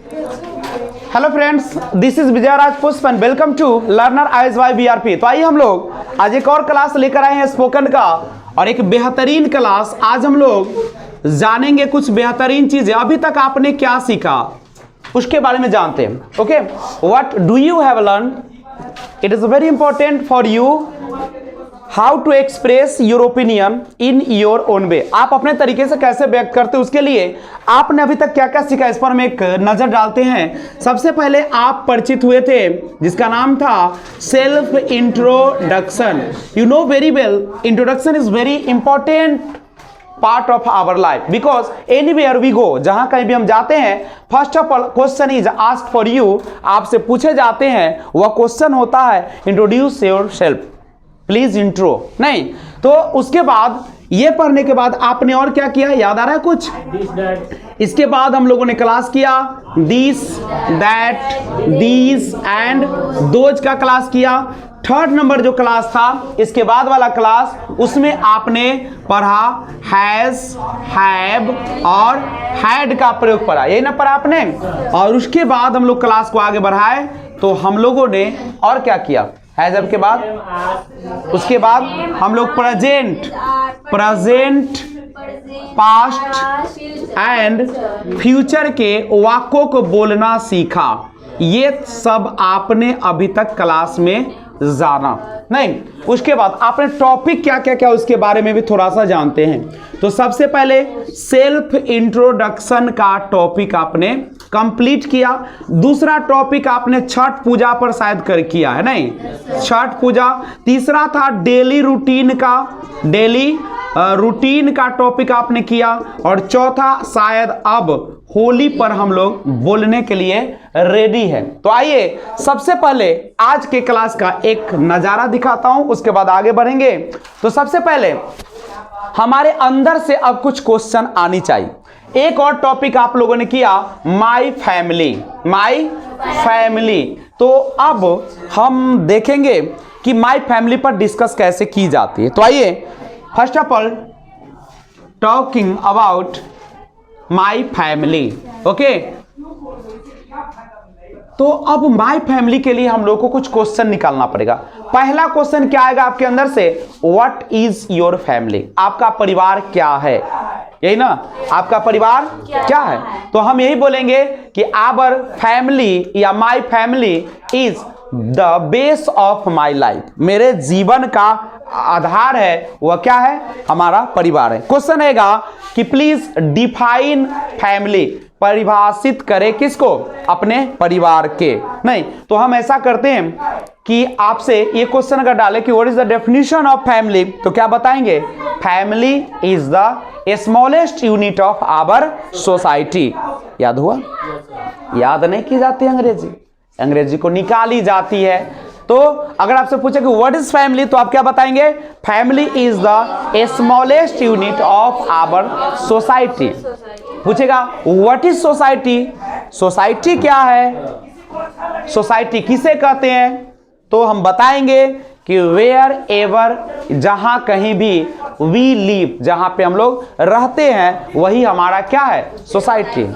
Hello friends, this is Vijay Raj Pushp and welcome to learner ISYBRP। तो आइए हम लोग आज एक और क्लास लेकर आए हैं स्पोकन का, और एक बेहतरीन क्लास। आज हम लोग जानेंगे कुछ बेहतरीन चीजें। अभी तक आपने क्या सीखा उसके बारे में जानते हैं। Okay, what do you have learn? It is very important for you how to express your opinion in your own way. आप अपने तरीके से कैसे व्यक्त करते हो, उसके लिए आपने अभी तक क्या क्या सीखा, इस पर हम एक नजर डालते हैं। सबसे पहले आप परिचित हुए थे जिसका नाम था self introduction. You know very well, introduction is very important part of our life, because anywhere we go, जहां कहीं भी हम जाते हैं, first of all question is asked for you, आपसे पूछे जाते हैं। वह क्वेश्चन होता है introduce yourself, please intro. नहीं तो उसके बाद ये पढ़ने के बाद आपने और क्या किया, याद आ रहा है कुछ? इसके बाद हम लोगों ने क्लास किया this, that, these and those का क्लास किया। थर्ड नंबर जो क्लास था, इसके बाद वाला क्लास, उसमें आपने पढ़ा हैज, हैव और हैड का प्रयोग पढ़ा, यही ना पढ़ा आपने। और उसके बाद हम लोग क्लास को आगे बढ़ाए तो हम लोगों ने और क्या किया, हैज के बाद, उसके बाद हम लोग प्रेजेंट, पास्ट एंड फ्यूचर के वाक्यों को बोलना सीखा। ये सब आपने अभी तक क्लास में जाना नहीं। उसके बाद आपने टॉपिक क्या क्या क्या उसके बारे में भी थोड़ा सा जानते हैं। तो सबसे पहले सेल्फ इंट्रोडक्शन का टॉपिक आपने कंप्लीट किया। दूसरा टॉपिक आपने छठ पूजा पर शायद कर किया है, नहीं, छठ पूजा। तीसरा था डेली रूटीन का टॉपिक आपने किया। और चौथा शायद अब होली पर हम लोग बोलने के लिए रेडी है। तो आइए सबसे पहले आज के क्लास का एक नजारा दिखाता हूं, उसके बाद आगे बढ़ेंगे। तो सबसे पहले हमारे अंदर से अब कुछ क्वेश्चन आनी चाहिए। एक और टॉपिक आप लोगों ने किया माई फैमिली। तो अब हम देखेंगे कि माई फैमिली पर डिस्कस कैसे की जाती है। तो आइए first of all talking about my family. Okay, तो अब माई फैमिली के लिए हम लोग को कुछ क्वेश्चन निकालना पड़ेगा। पहला क्वेश्चन क्या आएगा आपके अंदर से, व्हाट इज योर फैमिली? आपका परिवार क्या है, यही ना, आपका परिवार क्या है? तो हम यही बोलेंगे कि आवर फैमिली या माई family is the base of my life. मेरे जीवन का आधार है, वह क्या है, हमारा परिवार है। क्वेश्चन रहेगा कि प्लीज डिफाइन फैमिली, परिभाषित करें किसको, अपने परिवार के। नहीं तो हम ऐसा करते हैं कि आपसे ये क्वेश्चन अगर डाले कि what is the definition of family, तो क्या बताएंगे, family is the smallest unit of our society. याद हुआ? याद नहीं की जाती अंग्रेजी को निकाली जाती है। तो अगर आपसे पूछे कि व्हाट इज फैमिली, तो आप क्या बताएंगे, family is the smallest unit of our society. पूछेगा व्हाट इज सोसाइटी, सोसाइटी क्या है, सोसाइटी किसे कहते हैं, तो हम बताएंगे कि वेयर एवर, जहां कहीं भी, वी लिव, जहां पे हम लोग रहते हैं, वही हमारा क्या है, society.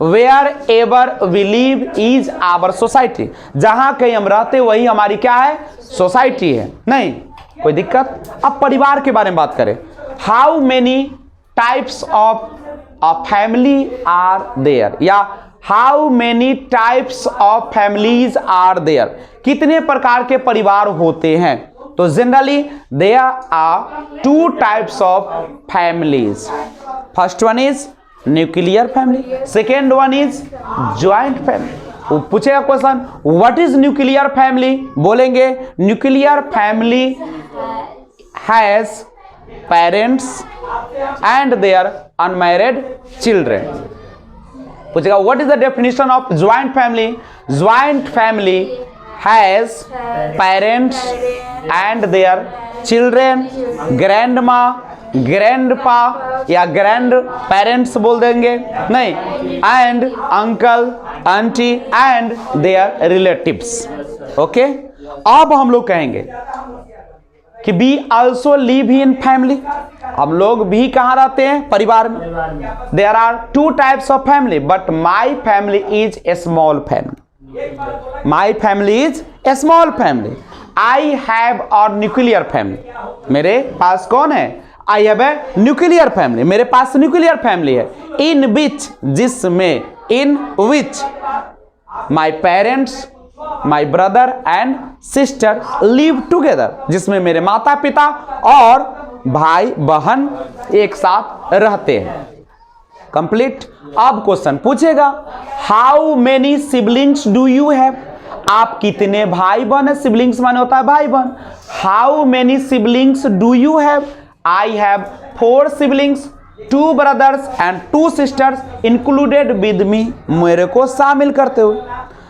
Wherever we live is our society, जहां कहीं हम रहते वही हमारी क्या है, सोसाइटी है। नहीं कोई दिक्कत। अब परिवार के बारे में बात करें, how many types of a family are there, या how many types of families are there, कितने प्रकार के परिवार होते हैं। तो generally there are two types of families. First one is nuclear family, second one is joint family. पूछेगा question what is nuclear family, बोलेंगे nuclear family has parents and their unmarried children. पूछेगा what is the definition of joint family, joint family has parents and their children, grandma, grandpa या grandparents बोल देंगे, नहीं, and uncle, aunty and their relatives. Okay, अब हम लोग कहेंगे कि we also live in family, हम लोग भी कहाँ रहते हैं? परिवार में। There are 2 types of family but my family is a small family. My family is a small family. I have और न्यूक्लियर फैमिली। मेरे पास कौन है? I have a nuclear family. मेरे पास न्यूक्लियर फैमिली है। इन विच, जिसमें, in which my parents, my brother and sister live together, जिसमें मेरे माता पिता और भाई बहन एक साथ रहते हैं। कंप्लीट। अब क्वेश्चन पूछेगा, how many siblings do you have? आप कितने भाई बहन है? सिबलिंग्स माने होता है भाई बहन। How many siblings do you have? I have 4 siblings, 2 brothers and 2 sisters included with me, मेरे को शामिल करते हुए।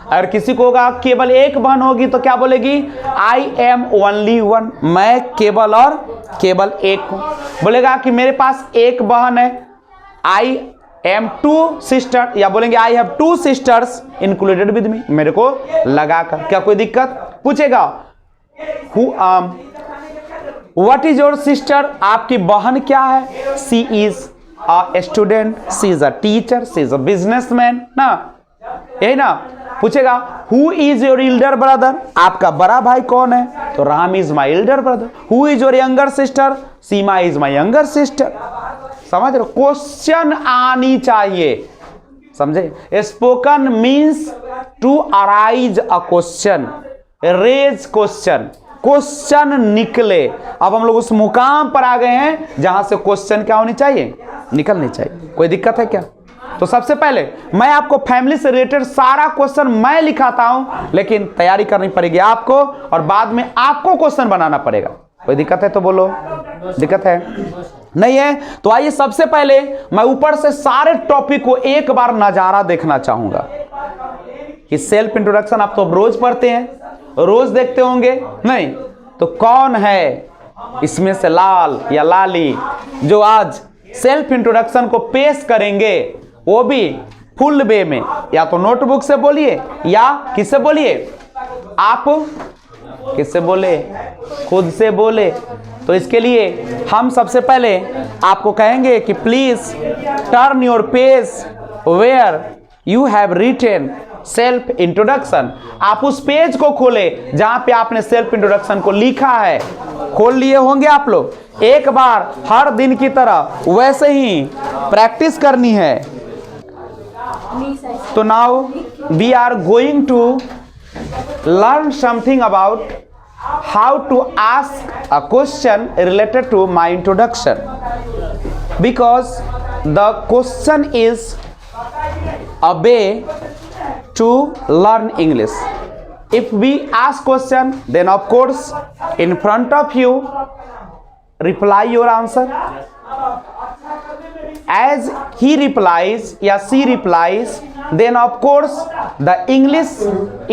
अगर किसी को होगा केवल एक बहन होगी तो क्या बोलेगी? आई एम ओनली वन, मैं केवल और केवल एक हूं। बोलेगा कि मेरे पास एक बहन है, आई एम 2 सिस्टर, या बोलेंगे I have 2 sisters included with me, मेरे को लगाकर। क्या कोई दिक्कत? पूछेगा व्हाट इज योर सिस्टर? आपकी बहन क्या है? She is a student, she is a teacher, she is a businessman ना, यही ना। पूछेगा who is your elder brother? आपका बड़ा भाई कौन है? तो Ram is my elder brother. Who is your younger sister? Seema is my younger sister. समझ रहे हो? क्वेश्चन आनी चाहिए, समझे? Spoken means to arise a question, raise question, question निकले। अब हम लोग उस मुकाम पर आ गए हैं जहां से क्वेश्चन क्या होनी चाहिए? निकलनी चाहिए। कोई दिक्कत है क्या? तो सबसे पहले मैं आपको फैमिली से रिलेटेड सारा क्वेश्चन मैं लिखाता हूं, लेकिन तैयारी करनी पड़ेगी आपको और बाद में आपको क्वेश्चन बनाना पड़ेगा। कोई दिक्कत है तो बोलो। दिक्कत है? नहीं है? तो आइए सबसे पहले मैं ऊपर से सारे टॉपिक को एक बार नजारा देखना चाहूंगा कि सेल्फ इंट्रोडक्शन आप तो रोज पढ़ते हैं, रोज देखते होंगे, नहीं तो कौन है इसमें से लाल या लाली जो आज सेल्फ इंट्रोडक्शन को पेश करेंगे, वो भी फुल वे में? या तो नोटबुक से बोलिए या किससे बोलिए? आप किससे बोले? खुद से बोले। तो इसके लिए हम सबसे पहले आपको कहेंगे कि please turn your page where you have written self introduction. आप उस पेज को खोले जहां पे आपने सेल्फ इंट्रोडक्शन को लिखा है। खोल लिए होंगे आप लोग। एक बार हर दिन की तरह वैसे ही प्रैक्टिस करनी है। तो now we are going to learn something about how to ask a question related to my introduction, because the question is a way to learn English. If we ask question, then of course in front of you reply your answer. As he replies या she replies, then of course the English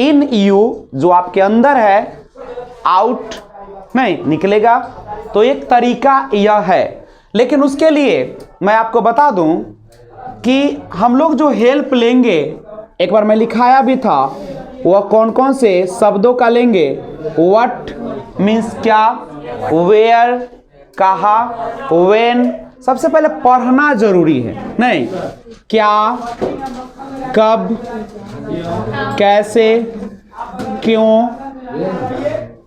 in you जो आपके अंदर है out नहीं निकलेगा। तो एक तरीका यह है, लेकिन उसके लिए मैं आपको बता दूं कि हम लोग जो हेल्प लेंगे, एक बार मैं लिखाया भी था, वह कौन कौन से शब्दों का लेंगे। व्हाट मीन्स क्या, वेयर कहा, व्हेन। सबसे पहले पढ़ना जरूरी है, नहीं क्या, कब, कैसे, क्यों,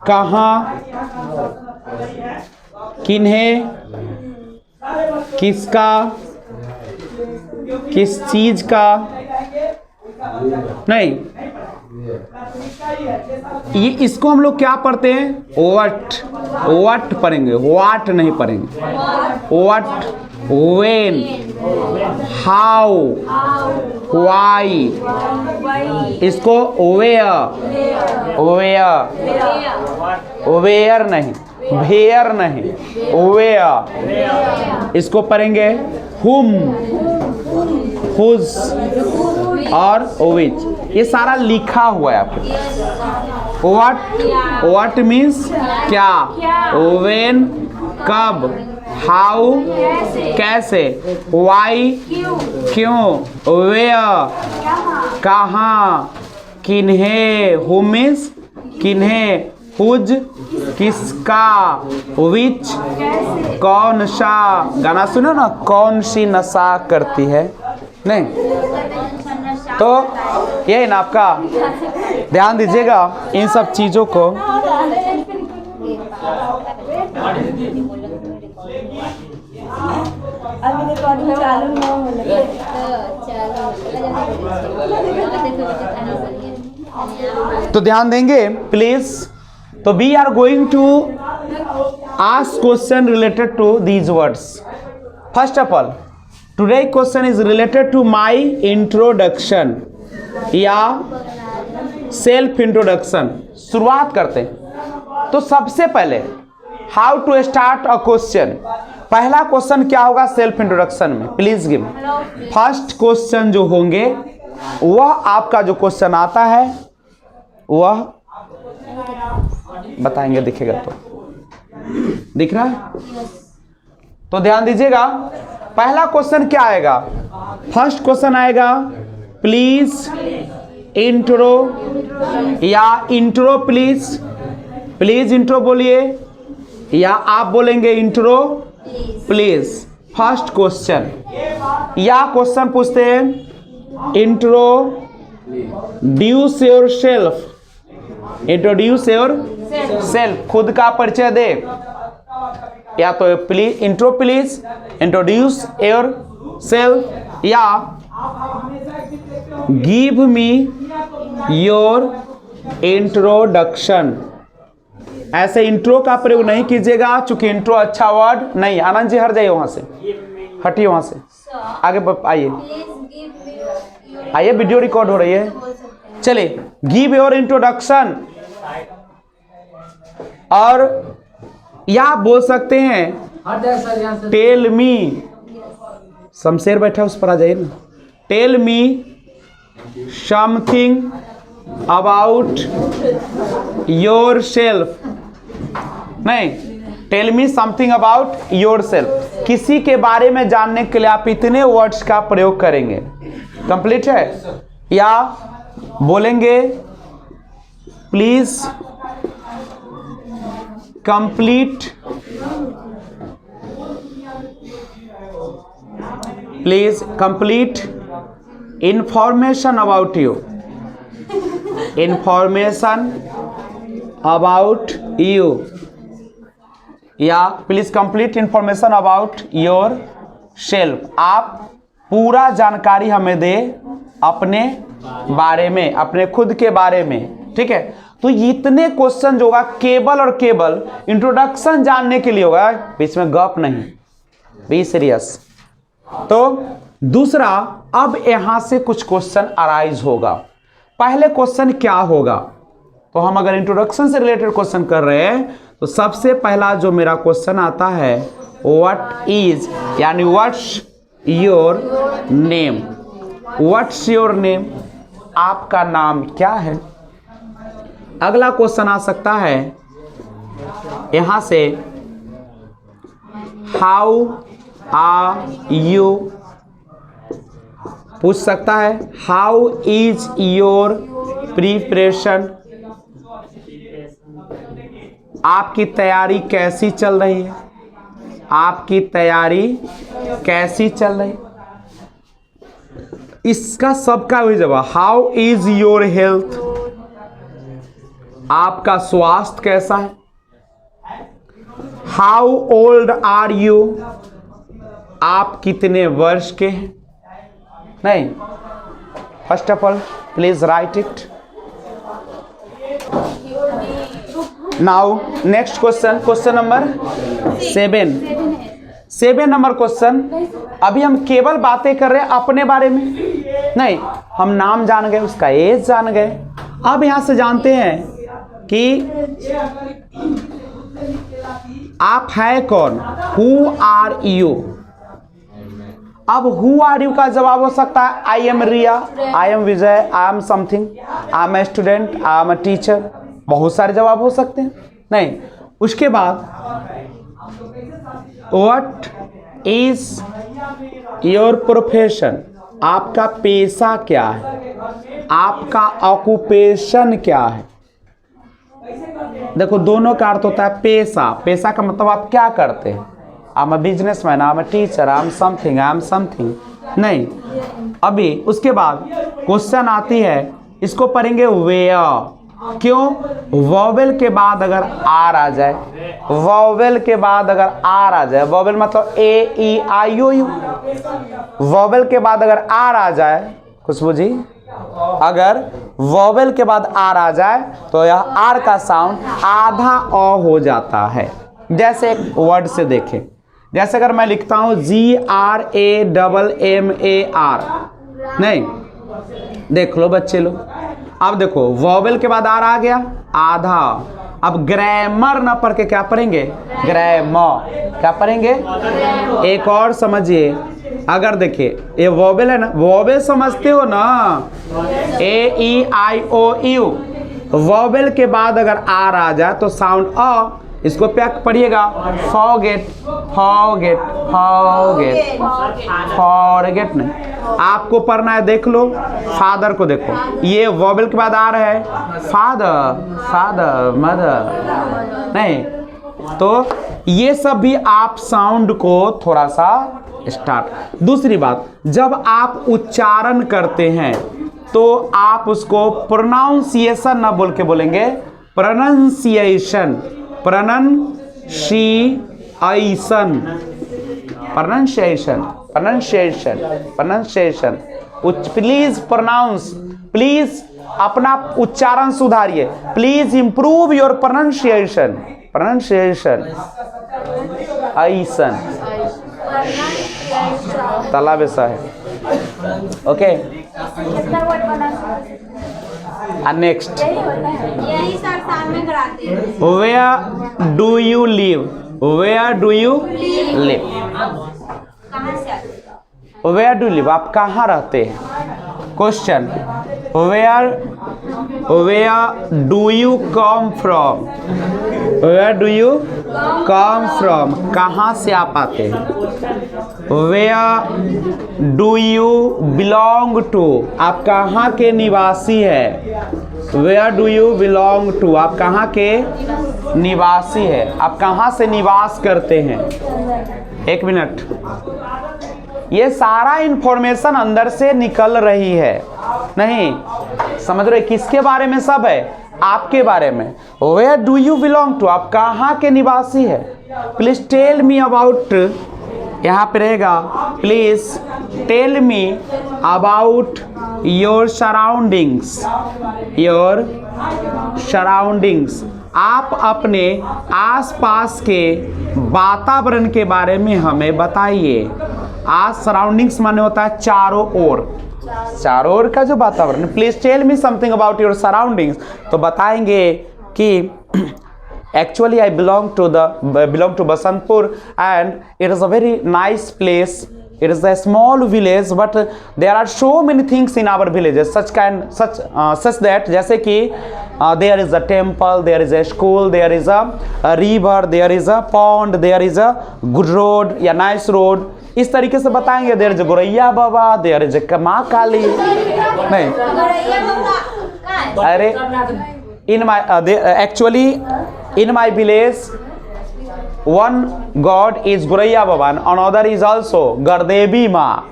कहाँ, किन्हें, किसका, किस चीज का, नहीं ये इसको हम लोग क्या पढ़ते हैं? व्हाट, व्हाट पढ़ेंगे, व्हाट नहीं पढ़ेंगे। व्हाट, व्हेन, हाउ, व्हाई, इसको वेयर, वेयर, वेयर नहीं, वेयर नहीं, वेयर। इसको पढ़ेंगे हुम, हुज और विच। ये सारा लिखा हुआ है आपके। व्हाट, व्हाट मीन्स क्या, व्हेन कब, हाउ कैसे, व्हाई क्यों, वेयर कहाँ, किन्हें, हु मीन्स किन्हें, हुज किसका, विच कौन सा, गाना सुनो ना, कौन सी नशा करती है, नहीं तो यही ना आपका, ध्यान दीजिएगा इन सब चीजों को। तो ध्यान देंगे प्लीज। तो we are going to ask question related to these words. First of all today question is related to my introduction या सेल्फ इंट्रोडक्शन। शुरुआत करते हैं। तो सबसे पहले how to start a question, पहला क्वेश्चन क्या होगा सेल्फ इंट्रोडक्शन में, प्लीज गिव। फर्स्ट क्वेश्चन जो होंगे वह आपका जो क्वेश्चन आता है वह बताएंगे, दिखेगा तो दिख रहा है। तो ध्यान दीजिएगा पहला क्वेश्चन क्या आएगा, फर्स्ट क्वेश्चन आएगा प्लीज इंट्रो या इंट्रो प्लीज, प्लीज इंट्रो बोलिए या आप बोलेंगे इंट्रो प्लीज। फर्स्ट क्वेश्चन या क्वेश्चन पूछते हैं introduce yourself, introduce yourself, खुद का परिचय दे, या तो please intro please introduce yourself या गिव मी योर इंट्रोडक्शन। ऐसे इंट्रो का प्रयोग नहीं कीजिएगा चूंकि इंट्रो अच्छा वर्ड नहीं। आनंद जी हट जाइए वहां से, हटिए वहां से, आगे आइए आइए, वीडियो रिकॉर्ड हो रही है। चलिए गिव योर इंट्रोडक्शन, और या बोल सकते हैं टेल मी, शमशेर बैठा उस पर आ जाइए ना, tell me something about yourself, नहीं tell me something about yourself, किसी के बारे में जानने के लिए आप इतने वर्ड्स का प्रयोग करेंगे। कंप्लीट है। या बोलेंगे please complete, please complete information about you, information about you, या please complete information about yourself, आप पूरा जानकारी हमें दे अपने बारे में, अपने खुद के बारे में। ठीक है, तो इतने क्वेश्चन जो होगा केवल और केवल इंट्रोडक्शन जानने के लिए होगा, बीच में गप नहीं, बी सीरियस। तो दूसरा, अब यहां से कुछ क्वेश्चन अराइज होगा। पहले क्वेश्चन क्या होगा, तो हम अगर इंट्रोडक्शन से रिलेटेड क्वेश्चन कर रहे हैं तो सबसे पहला जो मेरा क्वेश्चन आता है व्हाट इज, यानी what's your name, what's your name, आपका नाम क्या है। अगला क्वेश्चन आ सकता है यहां से हाउ आर यू, पूछ सकता है हाउ इज योर प्रिपरेशन, आपकी तैयारी कैसी चल रही है, आपकी तैयारी कैसी चल रही है। इसका सबका वही जवाब, हाउ इज योर हेल्थ, आपका स्वास्थ्य कैसा है। हाउ ओल्ड आर यू, आप कितने वर्ष के हैं। नहीं, first of all please right it. Now next question, question number 7 number question. अभी हम केवल बातें कर रहे हैं अपने बारे में, नहीं हम नाम जान गए, उसका एज जान गए। अब यहां से जानते हैं कि आप है कौन, हु आर यू। अब हु आर यू का जवाब हो सकता है I am Riya, I am Vijay, I am something, I am a student, I am a teacher, बहुत सारे जवाब हो सकते हैं। नहीं, उसके बाद व्हाट इज योर प्रोफेशन, आपका पेशा क्या है, आपका ऑक्यूपेशन क्या है। देखो दोनों का अर्थ होता है पेशा। पेशा का मतलब आप क्या करते हैं। I am a businessman, I am a teacher, I am something, I am something. नहीं, अभी उसके बाद क्वेश्चन आती है, इसको पढ़ेंगे वेयर। क्यों? वॉवेल के बाद अगर आर आ जाए, वॉवेल के बाद अगर आर आ जाए, वॉवेल मतलब ए ई आई ओ यू, वॉवेल के बाद अगर आर आ जाए, खुशबू जी, अगर वॉवेल के बाद आर आ जाए तो यह आर का साउंड आधा अ हो जाता है। जैसे एक वर्ड से देखें, जैसे अगर मैं लिखता हूं GRAMMAR, नहीं, देख लो बच्चे लोग, अब देखो वॉवेल के बाद आर आ गया, आधा। अब ग्रामर ना पढ़ के क्या पढ़ेंगे? ग्रामर। क्या पढ़ेंगे? एक और समझिए, अगर देखिए ये वॉवेल है ना, वॉवेल समझते हो ना, AEIOU, वॉवेल के बाद अगर आर आ जाए तो साउंड अ, इसको क्या पढ़िएगा? फॉरगेट, फॉरगेट, फॉरगेट, फॉरगेट नहीं, आपको पढ़ना है, देख लो फादर को, देखो ये वॉवेल के बाद आ रहा है, फादर, फादर, मदर, नहीं, तो ये सब भी आप साउंड को थोड़ा सा स्टार्ट। दूसरी बात, जब आप उच्चारण करते हैं तो आप उसको प्रोनाउंसिएशन ना बोल के बोलेंगे, pronunciation, pronunciation, pronunciation, pronunciation, pronunciation. Please pronounce, please अपना उच्चारण सुधारिए, please improve your pronunciation, pronunciation, आइसन, तालाब ऐसा है, okay. Next, where do you live, where do you live, where do live, आप कहाँ रहते हैं? Question, where do you come from, where do you come from, कहाँ से आप आते हैं? Where do you belong to, आप कहाँ के निवासी है? Where do you belong to, आप कहाँ के निवासी है, आप कहाँ से निवास करते हैं? एक मिनट, ये सारा इंफॉर्मेशन अंदर से निकल रही है, नहीं समझ रहे? किसके बारे में? सब है आपके बारे में। Where do you belong to, आप कहाँ के निवासी है? प्लीज टेल मी अबाउट, यहाँ पे रहेगा, please tell me about your surroundings, your surroundings, आप अपने आसपास के वातावरण के बारे में हमें बताइए। आज सराउंडिंग्स माने होता है चारों ओर, चारों ओर का जो वातावरण। Please tell me something about your surroundings, तो बताएंगे कि actually I belong to Basantpur and it is a very nice place. It is a small village but there are so many things in our villages such that जैसे कि there is a temple, there is a school, there is a river, there is a pond, there is a good road या nice road, इस तरीके से बताएंगे। there is a गोरैया बाबा, there is a माँ काली, नहीं अरे in my actually in my village one god is Goraiya Baba and another is also Gardevi Ma.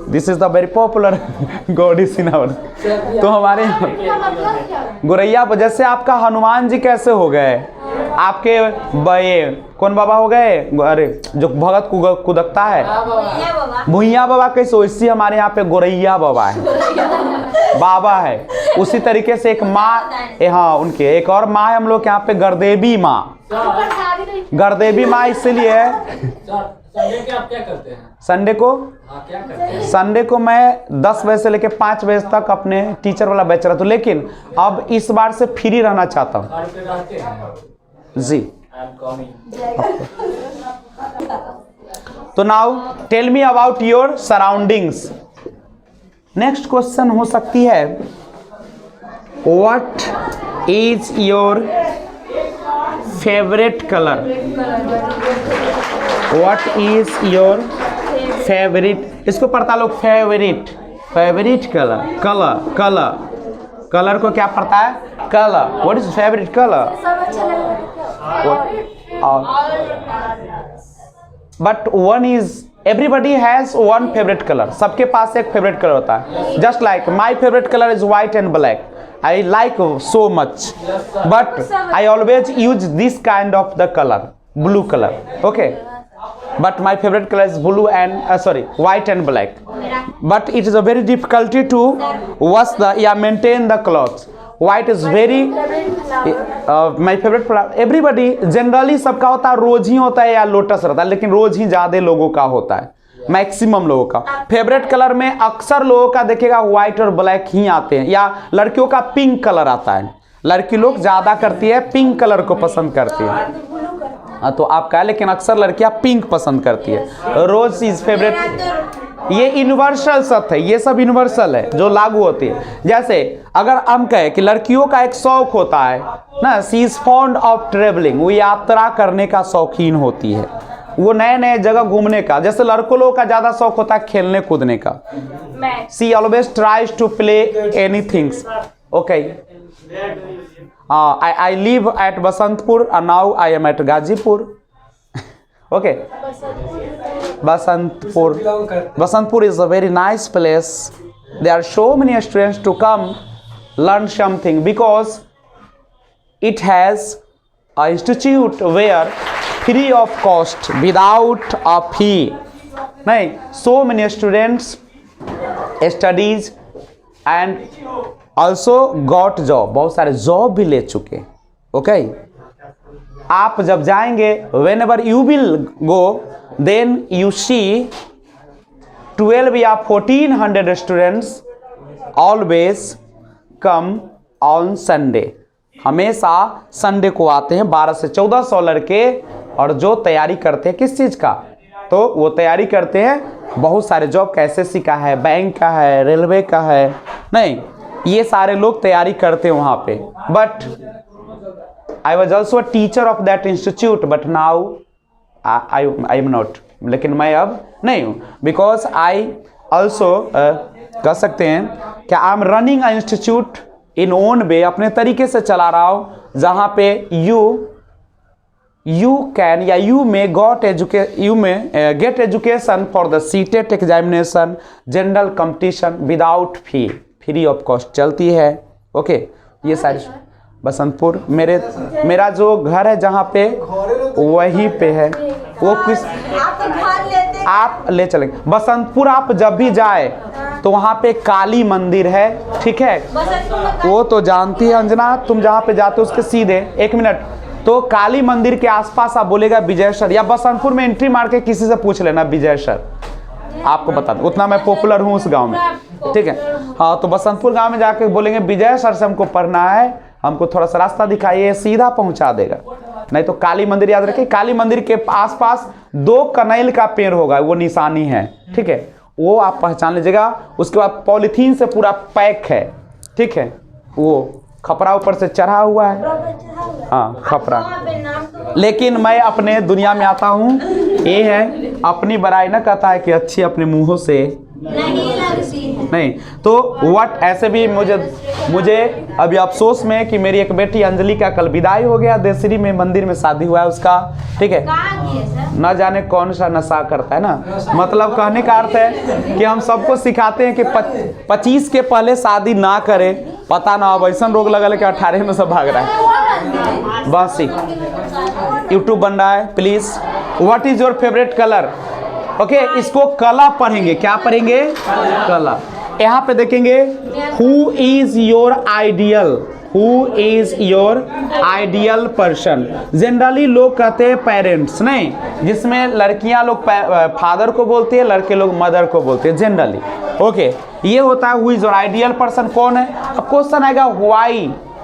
This is the very popular god is in our, तो हमारे गोरैया, जैसे आपका हनुमान जी कैसे हो गए, आपके ये कौन बाबा हो गए, अरे जो भगत कुदकता है भुइया बाबा, कैसे वैसी हमारे यहाँ पे गोरैया बाबा है, बाबा है। उसी तरीके से एक माँ, हाँ उनके एक और माँ है हम लोग यहाँ पे, गरदेवी माँ। गरदेवी माँ इसलिए है, संडे के आप क्या करते हैं? संडे को क्या करते हैं? संडे को मैं 10 बजे से लेकर 5 बजे तक अपने टीचर वाला बैच रहा था, लेकिन अब इस बार से फ्री रहना चाहता हूँ जी। तो now tell me about your surroundings. Next question हो सकती है, what is your favourite colour, what is your favourite, इसको पढ़ता लोग favourite, favourite colour, colour, colour, colour को क्या पढ़ता है? color. What is favorite color? सब अच्छा लगता है। But one is everybody has one favorite color. सबके पास एक favorite color होता है. Just like my favorite color is white and black. I like so much, but I always use this kind of the color, blue color. Okay. But my favorite color is blue and white and black. But it is a very difficulty to wash maintain the clothes. White is very my favorite flower. Everybody generally सबका होता है रोज ही होता है या lotus रहता है, लेकिन रोज ही ज्यादा लोगों का होता है, मैक्सिमम लोगों का। फेवरेट कलर में अक्सर लोगों का देखिएगा व्हाइट और ब्लैक ही आते हैं, या लड़कियों का पिंक कलर आता है। लड़की लोग ज्यादा करती है पिंक कलर को पसंद करती है। तो आपका है, लेकिन अक्सर लड़कियां पिंक पसंद करती है। रोज इज फेवरेट। ये यूनिवर्सल सत्य है, ये सब यूनिवर्सल है जो लागू होती है। जैसे अगर हम कहें कि लड़कियों का एक शौक होता है ना, सी इज फॉन्ड ऑफ ट्रेवलिंग, वो यात्रा करने का शौकीन होती है, वो नए नए जगह घूमने का। जैसे लड़कों लोगों का ज्यादा शौक होता है खेलने कूदने का। She always tries to play anythings. Okay, I live at Basantpur and now I am at Gazipur. Okay. Basantpur is a very nice place. There are so many students to come learn something because it has a institute where free of cost, without a fee. नहीं, so many students studies and also got job, बहुत सारे job भी ले चुके। Okay, आप जब जाएंगे whenever you will go, then you see 12 या 1400 students always come on Sunday. हमेशा संडे को आते हैं 1200 से 1400 लड़के, और जो तैयारी करते हैं किस चीज़ का, तो वो तैयारी करते हैं बहुत सारे जॉब का, एसएससी का है, बैंक का है, रेलवे का है, नहीं ये सारे लोग तैयारी करते हैं वहाँ पे। But I was also a teacher of that institute, but now I am not, लेकिन मैं अब नहीं हूँ, बिकॉज आई ऑल्सो कह सकते हैं कि I am running a institute in own way, अपने तरीके से चला रहा हूँ, जहाँ पे you can या you may get education for the CTET examination, general competition without fee, free of cost चलती है। ओके, ये सारी बसंतपुर मेरा जो घर है जहाँ पे वहीं पे है, वो किस आप ले चलेंगे बसंतपुर। आप जब भी जाए तो वहाँ पे काली मंदिर है, ठीक है, वो तो जानती है अंजना, तुम जहाँ पे जाते हो उसके सीधे 1 मिनट, तो काली मंदिर के आसपास आप बोलेगा विजय सर, या बसंतपुर में एंट्री मार के किसी से पूछ लेना विजय सर, आपको बता दो, उतना मैं पॉपुलर हूँ उस गांव में, ठीक है। हाँ, तो बसंतपुर गांव में जाके बोलेंगे विजय सर से हमको पढ़ना है, हमको थोड़ा सा रास्ता दिखाइए, सीधा पहुंचा देगा। नहीं तो काली मंदिर याद रखिए, काली मंदिर के आसपास 2 कनैल का पेड़ होगा, वो निशानी है, ठीक है, वो आप पहचान लीजिएगा। उसके बाद पॉलीथीन से पूरा पैक है, ठीक है, वो खपरा ऊपर से चढ़ा हुआ है, हाँ खपरा। लेकिन मैं अपने दुनिया में आता हूँ, ये है अपनी बड़ाई ना कहता है कि अच्छी अपने मुंहों से नहीं, तो व्हाट ऐसे भी मुझे अभी अफसोस में कि मेरी एक बेटी अंजलि का कल विदाई हो गया, देसरी में मंदिर में शादी हुआ है उसका, ठीक है, न जाने कौन सा नशा करता है ना, मतलब कहने का अर्थ है कि हम सबको सिखाते हैं कि 25 के पहले शादी ना करें, पता ना अब ऐसा रोग लगा कि 18 में सब भाग रहा है। बस यूट्यूब बन रहा है, please what is your favourite colour. Okay, इसको कला पढ़ेंगे, क्या पढ़ेंगे, कला। यहाँ पे देखेंगे who is your ideal, who is your ideal person. Generally लोग कहते हैं पेरेंट्स, नहीं, जिसमें लड़कियां लोग फादर को बोलती है, लड़के लोग मदर को बोलते हैं जनरली। ओके, ये होता है who is your ideal person, कौन है। अब क्वेश्चन आएगा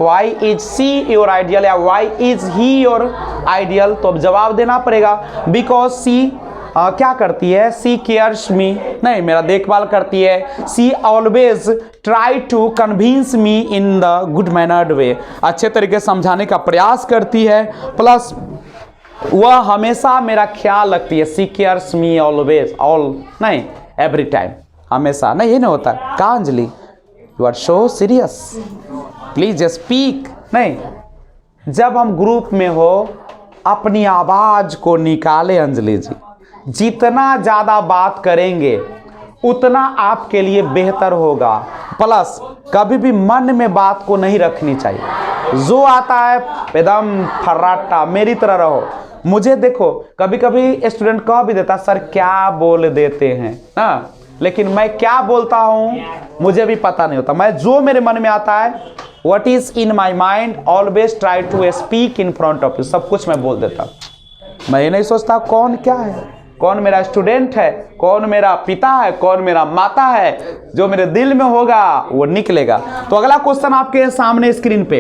why is she your ideal या why is he your ideal, तो अब जवाब देना पड़ेगा बिकॉज सी क्या करती है, सी केयर्स मी, नहीं मेरा देखभाल करती है, she always try to convince me in the good mannered way, अच्छे तरीके से समझाने का प्रयास करती है, प्लस वह हमेशा मेरा ख्याल रखती है, she cares me always, all नहीं एवरी टाइम, हमेशा नहीं, ये नहीं होता। कहाँ Anjali, you are so serious, please speak. नहीं, जब हम ग्रुप में हो अपनी आवाज को निकाले अंजलि जी। जितना ज्यादा बात करेंगे उतना आपके लिए बेहतर होगा। प्लस कभी भी मन में बात को नहीं रखनी चाहिए। जो आता है एकदम फर्राटा, मेरी तरह रहो। मुझे देखो कभी कभी स्टूडेंट कह भी देता सर क्या बोल देते हैं ना, लेकिन मैं क्या बोलता हूं मुझे भी पता नहीं होता। मैं जो मेरे मन में आता है what is in my mind always try to speak in front of you, सब कुछ मैं बोल देता। मैं ये नहीं सोचता कौन क्या है, कौन मेरा स्टूडेंट है, कौन मेरा पिता है, कौन मेरा माता है। जो मेरे दिल में होगा वो निकलेगा। तो अगला क्वेश्चन आपके सामने स्क्रीन पे,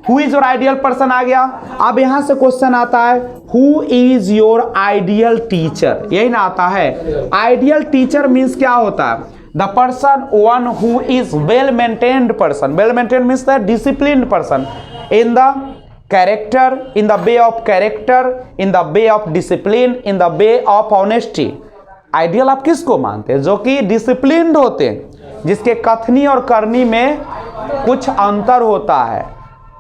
who is your ideal person आ गया। अब यहां से क्वेश्चन आता है who is your ideal teacher, यही ना आता है। आइडियल टीचर मीन्स क्या होता है, the person one who is well maintained person. Well maintained means the disciplined person in the character, in the way of character, in the way of discipline, in the way of honesty। Ideal आप किसको मानते हैं, जो कि disciplined होते हैं, जिसके कथनी और करनी में कुछ अंतर होता है,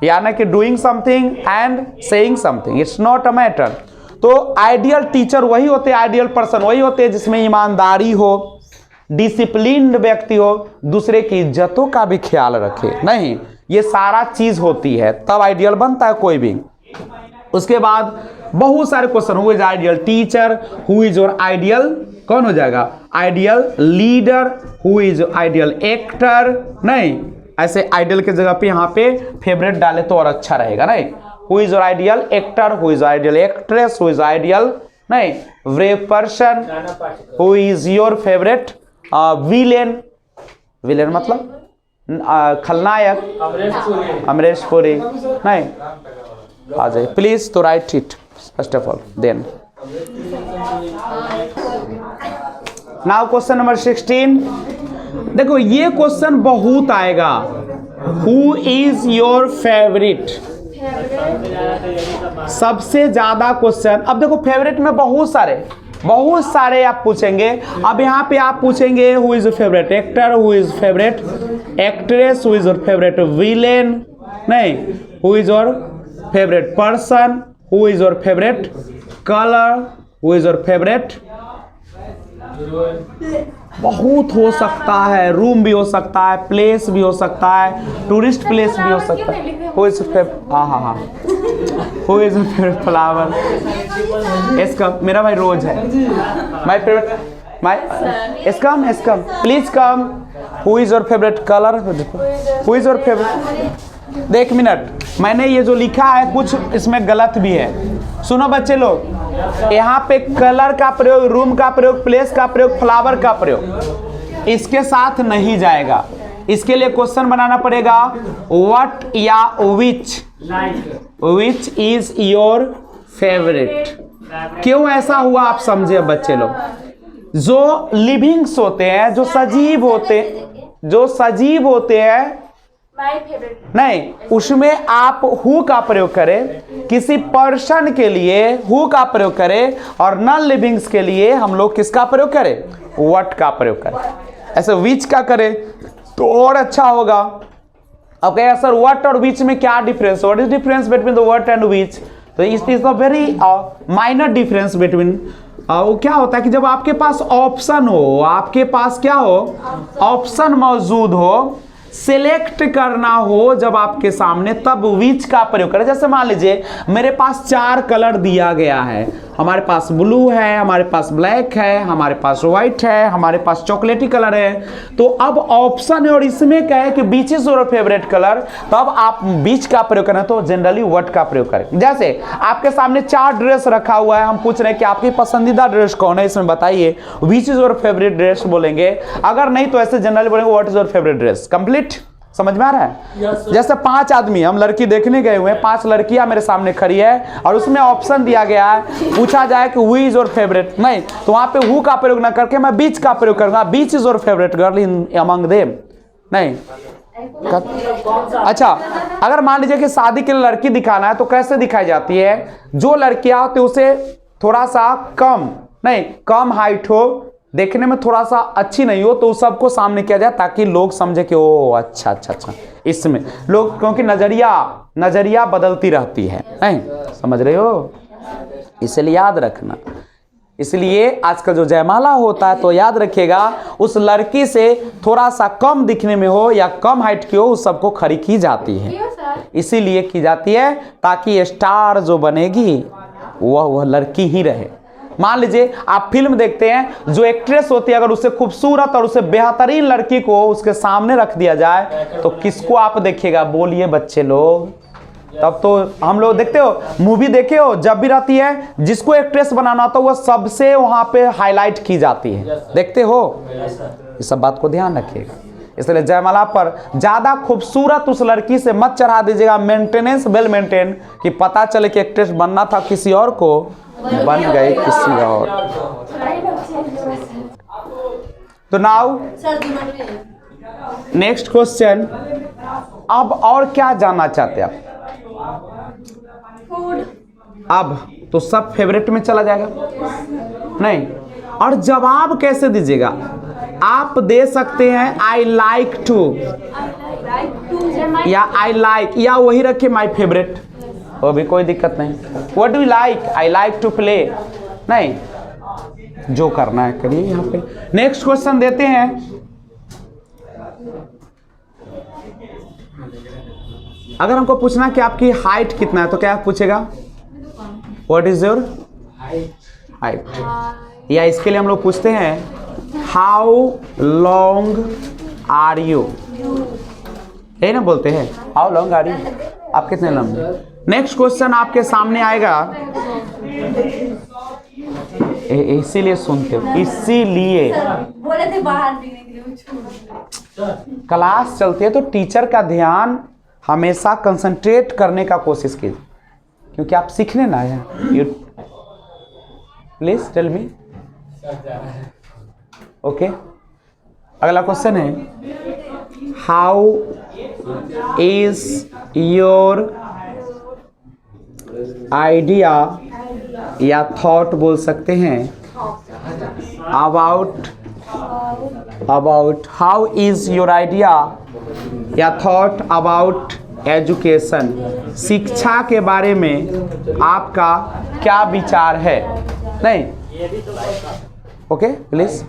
यानी कि doing something and saying something, it's not a matter. तो आइडियल टीचर वही होते हैं, आइडियल पर्सन वही होते हैं जिसमें ईमानदारी हो, डिसिप्लिन्ड व्यक्ति हो, दूसरे की इज्जतों का भी ख्याल रखे। नहीं, ये सारा चीज होती है तब आइडियल बनता है कोई भी। उसके बाद बहुत सारे question, who is ideal teacher, who is your ideal, कौन हो जाएगा ideal leader, who is ideal actor. नहीं, ऐसे आइडियल के जगह पे यहाँ पे फेवरेट डाले तो और अच्छा रहेगा। नहीं, who is your ideal actor, who is ideal actress, who is ideal नहीं brave person, who is your favourite villain. Villain मतलब खलनायक, अमरीश पुरी। नहीं, आ जाइए प्लीज तो right it first of all then. Now question number 16। देखो ये क्वेश्चन बहुत आएगा, हु इज योर फेवरेट, सबसे ज्यादा क्वेश्चन। अब देखो फेवरेट में बहुत सारे आप पूछेंगे। अब यहाँ पे आप पूछेंगे who is your favourite actor, who is favourite actress, who is your favourite villain. नहीं, who is your favourite person, who is your favourite colour, who is your favourite. बहुत हो सकता है, रूम भी हो सकता है, प्लेस भी हो सकता है, टूरिस्ट प्लेस भी हो सकता है। हु इज हाँ who is your favourite flower. इसका मेरा भाई रोज है, माय फेवरेट इसकम please come. Who is your favourite colour, who is your favourite. देख मिनट, मैंने ये जो लिखा है कुछ इसमें गलत भी है। सुनो बच्चे लोग, यहाँ पे कलर का प्रयोग, रूम का प्रयोग, प्लेस का प्रयोग, फ्लावर का प्रयोग इसके साथ नहीं जाएगा। इसके लिए क्वेश्चन बनाना पड़ेगा व्हाट या विच इज योर फेवरेट। क्यों ऐसा हुआ आप समझे बच्चे लोग। जो लिविंग्स होते हैं, जो सजीव होते हैं नहीं, उसमें आप हु का प्रयोग करें। किसी पर्सन के लिए हु का प्रयोग करें और नॉन लिविंग्स के लिए हम लोग किसका प्रयोग करें, व्हाट का प्रयोग करें। ऐसे विच का करें तो और अच्छा होगा। अब कहेगा सर व्हाट और विच में क्या difference, what is difference between the what and which. तो it is a very minor difference between. वो क्या होता है कि जब आपके पास ऑप्शन हो, आपके पास क्या हो ऑप्शन मौजूद हो, सिलेक्ट करना हो जब आपके सामने, तब विच का प्रयोग करें। जैसे मान लीजिए मेरे पास 4 कलर दिया गया है, हमारे पास ब्लू है, हमारे पास ब्लैक है, हमारे पास व्हाइट है, हमारे पास चॉकलेटी कलर है। तो अब ऑप्शन है और इसमें क्या है कि बीच इज योर फेवरेट कलर, तब आप बीच का प्रयोग करें तो जनरली व्हाट का प्रयोग करें। जैसे आपके सामने 4 ड्रेस रखा हुआ है, हम पूछ रहे हैं कि आपकी पसंदीदा ड्रेस कौन है, इसमें बताइए, which is your favourite dress बोलेंगे। अगर नहीं तो ऐसे जनरली बोलेंगे what is your favourite dress. Complete समझ में आ रहा है। जैसे 5 आदमी हम लड़की देखने गए हुए हैं, 5 लड़कियां मेरे सामने खड़ी है और उसमें ऑप्शन दिया गया है, पूछा जाए कि हु इज योर फेवरेट, नहीं तो वहां पे हु का प्रयोग ना करके मैं बीच का प्रयोग करूंगा, which is your favourite girl in among them. नहीं अच्छा, अगर मान लीजिए कि शादी के लिए लड़की दिखाना है तो कैसे दिखाई जाती है, जो लड़कियां होती है उसे थोड़ा सा कम हाइट हो, देखने में थोड़ा सा अच्छी नहीं हो तो उस सबको सामने किया जाए ताकि लोग समझे कि ओ अच्छा अच्छा अच्छा इसमें लोग, क्योंकि नजरिया बदलती रहती है, नहीं समझ रहे हो, इसलिए याद रखना। इसलिए आज का जो जयमाला होता है तो याद रखिएगा उस लड़की से थोड़ा सा कम दिखने में हो या कम हाइट की हो उस सबको खड़ी की जाती है, इसीलिए की जाती है ताकि स्टार जो बनेगी वह लड़की ही रहे। मान लीजिए आप फिल्म देखते हैं, जो एक्ट्रेस होती है अगर उसे खूबसूरत और उसे बेहतरीन लड़की को उसके सामने रख दिया जाए तो किसको आप देखिएगा, बोलिए बच्चे लोग। तब तो हम लोग देखते हो मूवी देखे हो, जब भी रहती है जिसको एक्ट्रेस बनाना तो वह सबसे वहां पे हाईलाइट की जाती है, देखते हो, इस सब बात को ध्यान रखिएगा। इसलिए जयमाला पर ज्यादा खूबसूरत उस लड़की से मत चढ़ा दीजिएगा, मेंटेनेंस वेल मेंटेन, कि पता चले कि एक्ट्रेस बनना था किसी और को, बन गए किसी और। तो नाउ नेक्स्ट क्वेश्चन, अब और क्या जानना चाहते हैं आप? अब तो सब फेवरेट में चला जाएगा नहीं, और जवाब कैसे दीजिएगा? आप दे सकते हैं आई लाइक टू या आई लाइक, या वही रखिए माई फेवरेट, वो भी कोई दिक्कत नहीं। What do you like? I like to play, नहीं जो करना है करिए। यहाँ पे नेक्स्ट क्वेश्चन देते हैं, अगर हमको पूछना कि आपकी हाइट कितना है तो क्या पूछेगा? व्हाट इज योर हाइट, या इसके लिए हम लोग पूछते हैं हाउ लॉन्ग आर यू, यही ना बोलते हैं हाउ लॉन्ग आर यू, आप कितने लंबे। नेक्स्ट क्वेश्चन आपके सामने आएगा, इसीलिए सुनते हो, इसीलिए बोले थे बाहर निकलने के लिए, क्लास चलती है तो टीचर का ध्यान हमेशा कंसंट्रेट करने का कोशिश कीजिए, क्योंकि आप सीखने ना आए। You please tell me. Okay, अगला क्वेश्चन है हाउ इज योर आइडिया या थॉट बोल सकते हैं about how is your idea या थॉट अबाउट एजुकेशन, शिक्षा के बारे में आपका क्या विचार है? नहीं, okay please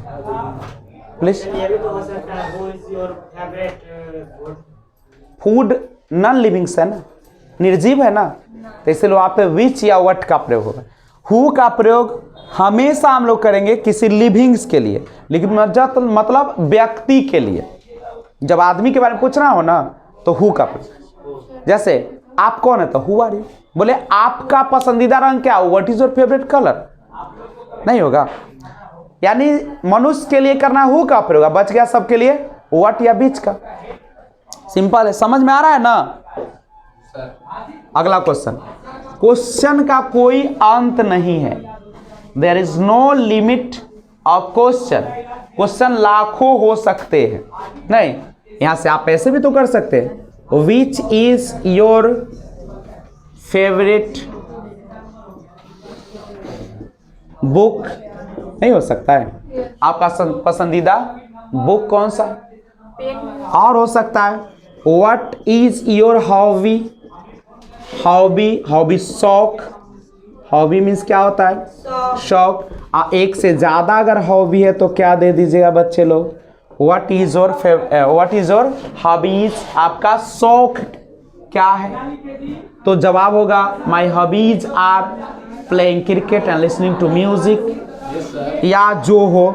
please. Food non living है ना, निर्जीव है ना, तो इसलिए वहाँ पे विच या वट का प्रयोग होगा। हु का प्रयोग हमेशा हम लोग करेंगे किसी लिविंग्स के लिए, लेकिन मतलब व्यक्ति के लिए। जब आदमी के बारे में पूछना हो ना तो हु का प्रयोग, जैसे आप कौन है तो हु आर यू। बोले आपका पसंदीदा रंग क्या, what is your favourite colour, नहीं होगा। यानी मनुष्य के लिए करना हु का प्रयोग, बच गया सबके लिए व्हाट या बीच का। सिंपल है, समझ में आ रहा है ना। अगला क्वेश्चन, क्वेश्चन का कोई अंत नहीं है, there is no limit of question. Question लाखों हो सकते हैं, नहीं यहां से आप ऐसे भी तो कर सकते हैं, which is your favourite book, नहीं हो सकता है आपका पसंदीदा बुक कौन सा। और हो सकता है what is your hobby, hobby शौक, हॉबी मीन्स क्या होता है शौक। एक से ज्यादा अगर हॉबी है तो क्या दे दीजिएगा बच्चे लोग, व्हाट इज योर हॉबीज, आपका शौक क्या है। तो जवाब होगा my hobbies are playing cricket and listening to music, या जो हो।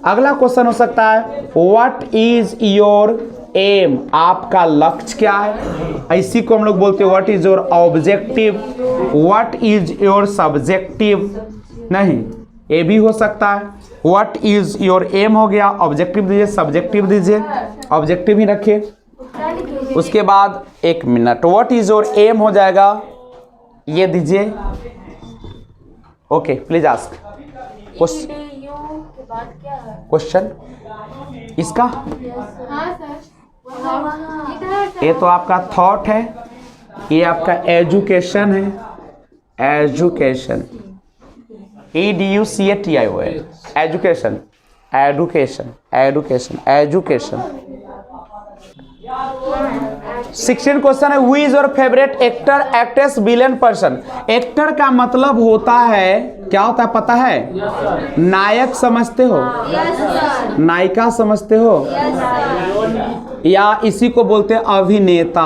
अगला क्वेश्चन हो सकता है व्हाट इज योर एम, आपका लक्ष्य क्या है। इसी को हम लोग बोलते हैं what is your objective, what is your subjective, नहीं ये भी हो सकता है। व्हाट इज योर एम हो गया, ऑब्जेक्टिव दीजिए, सब्जेक्टिव दीजिए, ऑब्जेक्टिव ही रखिए। उसके बाद एक minute, what is your aim हो जाएगा, ये दीजिए। ओके प्लीज आस्क क्वेश्चन इसका। ये तो आपका थॉट है, ये आपका एजुकेशन है, education EDUCATION education. Education, education, education. 16 question है, who is your favourite actor, actress, villain, person. Actor का मतलब होता है, क्या होता है पता है? नायक समझते हो, नायिका समझते हो, या इसी को बोलते हैं अभिनेता,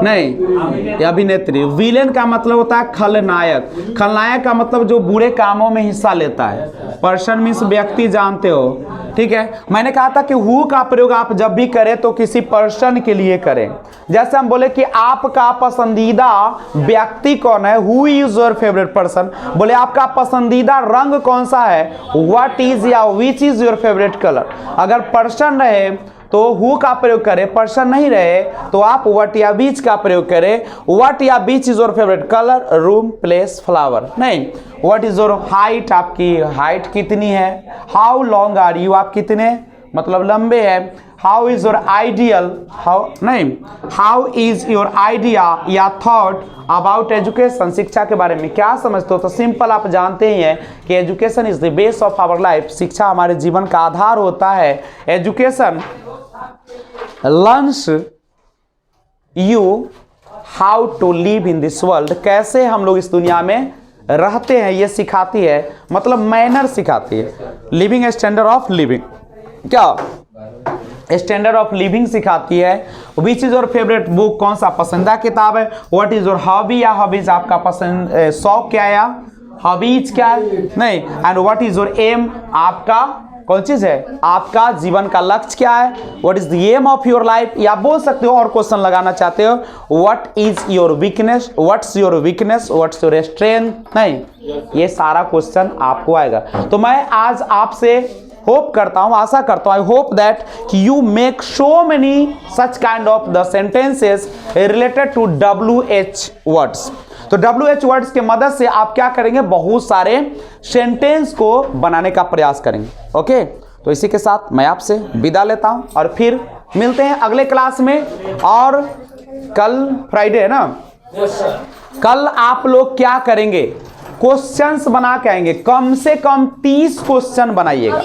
नहीं अभिनेत्री। विलेन का मतलब होता है खलनायक। खलनायक का मतलब जो बुरे कामों में हिस्सा लेता है। पर्सन मीन्स व्यक्ति, जानते हो, ठीक है। मैंने कहा था कि हु का प्रयोग आप जब भी करें तो किसी पर्सन के लिए करें। जैसे हम बोले कि आपका पसंदीदा व्यक्ति कौन है, who is your favourite person. बोले आपका पसंदीदा रंग कौन सा है, व्हाट इज या which is your favourite colour. अगर पर्सन रहे तो हु का प्रयोग करें, पर्सन नहीं रहे तो आप व्हाट या बीच का प्रयोग करें। व्हाट या which is your favourite colour, room, place, flower. नहीं, व्हाट इज योर हाइट, आपकी हाइट कितनी है। हाउ लॉन्ग आर यू, आप कितने मतलब लंबे हैं। How is your ideal, how नहीं, हाउ इज योर आइडिया या थॉट अबाउट एजुकेशन। शिक्षा के बारे में क्या समझते हो। तो सिंपल आप जानते ही हैं कि education is the base of our life. शिक्षा हमारे जीवन का आधार होता है। Education learns you how to live in this world, कैसे हम लोग इस दुनिया में रहते हैं ये सिखाती है, मतलब मैनर सिखाती है। लिविंग स्टैंडर्ड ऑफ लिविंग, क्या स्टैंडर्ड ऑफ लिविंग सिखाती है। Which is your favourite book, कौन सा पसंदीदा किताब है। व्हाट इज योर हॉबी या हॉबीज, आपका पसंद शौक क्या है या हॉबीज क्या है, नहीं। And what is your aim, आपका कौन चीज है, आपका जीवन का लक्ष्य क्या है। What is the aim of your life, या बोल सकते हो और क्वेश्चन लगाना चाहते हो, what is your weakness, what's your weakness, what's your strength. नहीं, ये सारा क्वेश्चन आपको आएगा। तो मैं आज आपसे होप करता हूं, आशा करता हूं, आई होप दैट कि you make so many such kind of the sentences related to WH words. तो WH वर्ड्स के मदद से आप क्या करेंगे, बहुत सारे सेंटेंस को बनाने का प्रयास करेंगे। ओके, तो इसी के साथ मैं आपसे विदा लेता हूं और फिर मिलते हैं अगले क्लास में। और कल फ्राइडे है ना, कल आप लोग क्या करेंगे, क्वेश्चंस बना के आएंगे। कम से कम 30 क्वेश्चन बनाइएगा।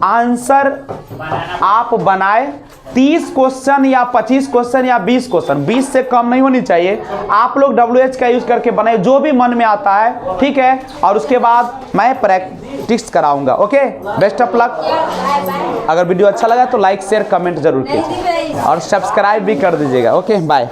आंसर आप बनाए 30 क्वेश्चन या 25 क्वेश्चन या 20 क्वेश्चन, 20 से कम नहीं होनी चाहिए। आप लोग WH का यूज करके बनाए जो भी मन में आता है, ठीक है। और उसके बाद मैं प्रैक्टिस कराऊंगा। Okay, best of luck. अगर वीडियो अच्छा लगा तो लाइक शेयर कमेंट जरूर कीजिए और सब्सक्राइब भी कर दीजिएगा। Okay, bye.